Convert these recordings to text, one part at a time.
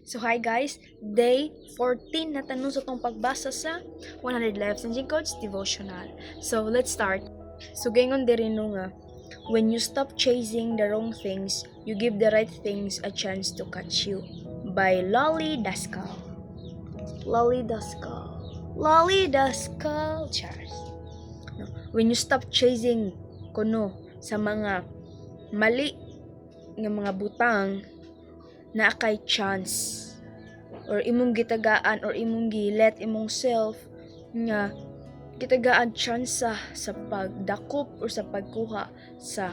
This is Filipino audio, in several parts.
So hi guys, day 14 na tanong sa tong pagbasa sa 100 Lives Changing Coach Devotional. So let's start. So gayon diri no nga, when you stop chasing the wrong things, you give the right things a chance to catch you. By Lolly Daskal. Lolly Daskal. Lolly Daskal. Charles. No. When you stop chasing kuno sa mga mali nga mga butang na kay chance or imong gitagaan or imong gilet imong self nga gitagaan chance sa pagdakop or sa pagkuha sa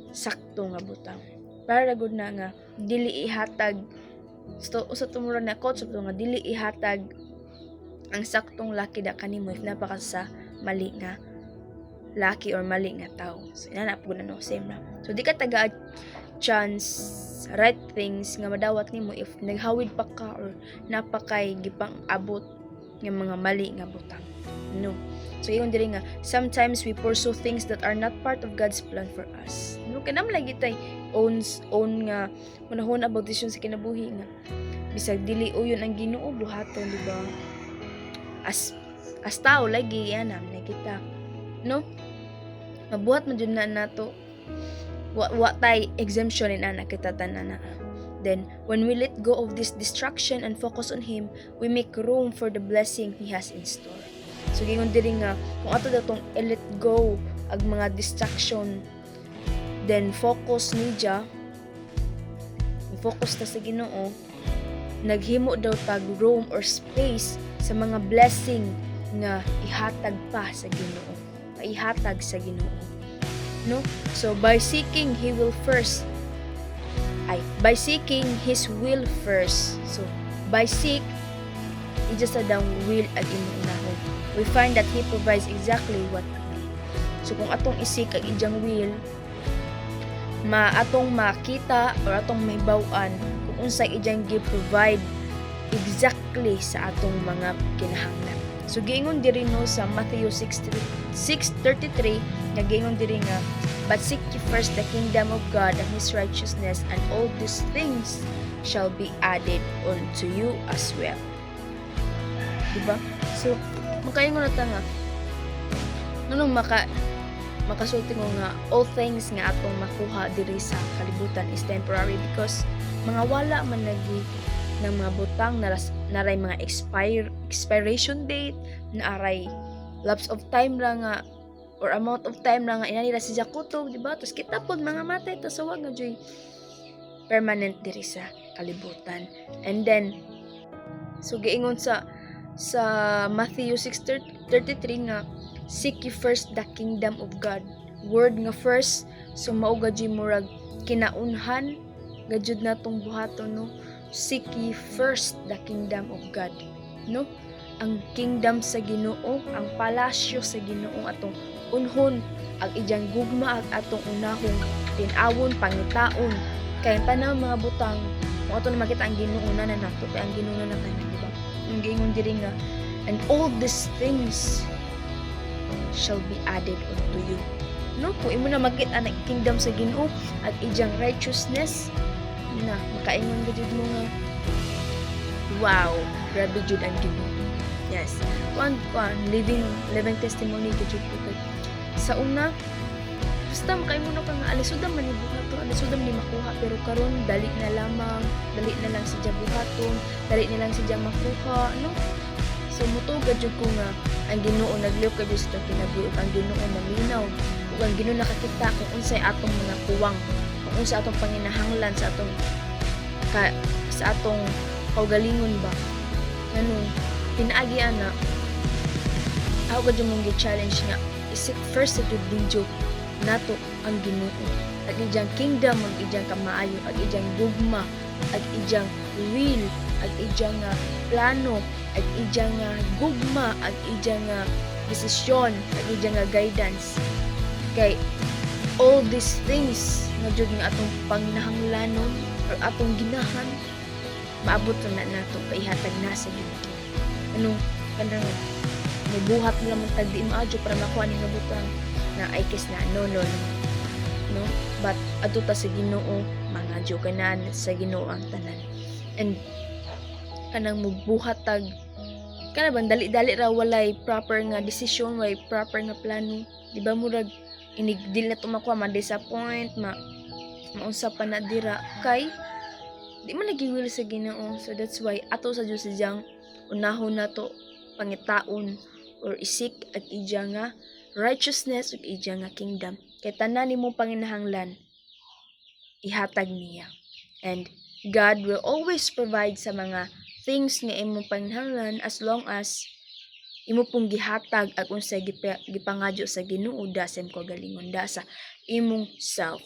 sakto nga butang para gud na nga dili ihatag sa tumuro na quote nga dili ihatag ang saktong laki da kanimo if napaka sa mali nga laki or mali nga tao. So ina po na no same ra. So di ka taga chance right things nga madawat nimo if naghawid pa ka or napakay gipang abot nga mga mali nga butang. No. So yung diri nga sometimes we pursue things that are not part of God's plan for us. No kanam lagi tay own nga manahon about decision sa kinabuhi nga bisag dili uyon ang Ginoo buhaton di ba? As tao lagi yan na kita. No? Mabuhat man jud na nato wa tay exemption in anak kita tanan na. Then when we let go of this distraction and focus on Him, we make room for the blessing He has in store. So gingon diri nga kung ato datong let go ag mga distraction, then focus niya, focus ta sa Ginoo, naghimo daw tag room or space sa mga blessing nga ihatag pa sa Ginoo, ihatag sa Ginoo. No? So by seeking His will first. So by seek just a down will at imong unahon. We find that He provides exactly what we need. So kung atong isik ang ijang will, atong makita or atong mahibaw-an kung unsay ijang gi-provide exactly sa atong mga kinahanglan. So giingon diri no sa Matthew 6:33 nga giingon diri nga but seek ye first the kingdom of God and His righteousness and all these things shall be added unto you as well. Diba? So makaingon na ta nga nganong makasulti mo nga all things nga atong makuha diri sa kalibutan is temporary because mga wala man lagi ng mga butang naray mga expiration date, naaray lapse of time lang nga or amount of time lang nga inanira si Jakuto, di ba? Tapos kita pod mga matay tas wag nga joy permanent diri sa kalibutan. And then so giingon sa Matthew 6:33 nga seek ye first the kingdom of God. Word nga first so mao gadyo murag kinaunhan gadjud natong buhaton no. Seek ye first the kingdom of God. No? Ang kingdom sa Ginoo, ang palasyo sa Ginoo atong unhon, ang ijang gugma at atong unahong tinawon, pangitaon. Kaya tanang mga butang, kung ato na makita ang Ginoo na nato, kaya ang Ginoo na tanan, di ba? Yung gingon diri nga, and all these things shall be added unto you. No? Kung imo na makita ang kingdom sa Ginoo at ijang righteousness, na makaingon gud mo nga wow grabe jud ang Ginoo. Yes, one living testimony gud ko sa una basta makaingon ka nga alisudan man ni buhaton, alisudan ni makuha pero karon dali na lang si buhaton, dali na lang si makuha no. So mutugad jud ko nga ang Ginoo nagliok ka jud sa kinabuhi, ang Ginoo maminaw ug ang Ginoo nakakita kung unsay atong mga kuwang, kung sa atong panginahanglan sa atong kaugalingon ba ganun pinaagi ana ako gadyo mong gi-challenge nga isip first sa video nato ang Ginoo ag ijang kingdom ag ijang kamaayo ag ijang gugma ag ijang will ag ijang plano ag ijang gugma ag ijang desisyon ag ijang guidance kay all these things nga jud nga atong panginahanglanon or atong ginahan maabot na nato paihatag na sa Ginoo. Ano kanang may buhat na lang tag di maadyo para makuha ni butang na ay kiss na no but adto ta sa Ginoo mga jokanan sa Ginoo ang tanan. And kanang mubuhatag kana bang dali-dali ra walay proper nga desisyon, walay proper nga plano. Di ba murag inigdil na tumakwa ma-disappoint, maunsa pa na dira kay di man nagiwil sa Ginoo. So that's why ato sa Dios sadyang unahon na to pangitaon or isik ag ija nga righteousness ug ija nga kingdom. Kay tanan nimo panginahanglan ihatag niya. And God will always provide sa mga things nga imong panginahanglan as long as imo pong gihatag ag unsay gipangadyo sa Ginoo da sa imong kagalingon da sa imong self.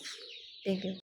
Thank you.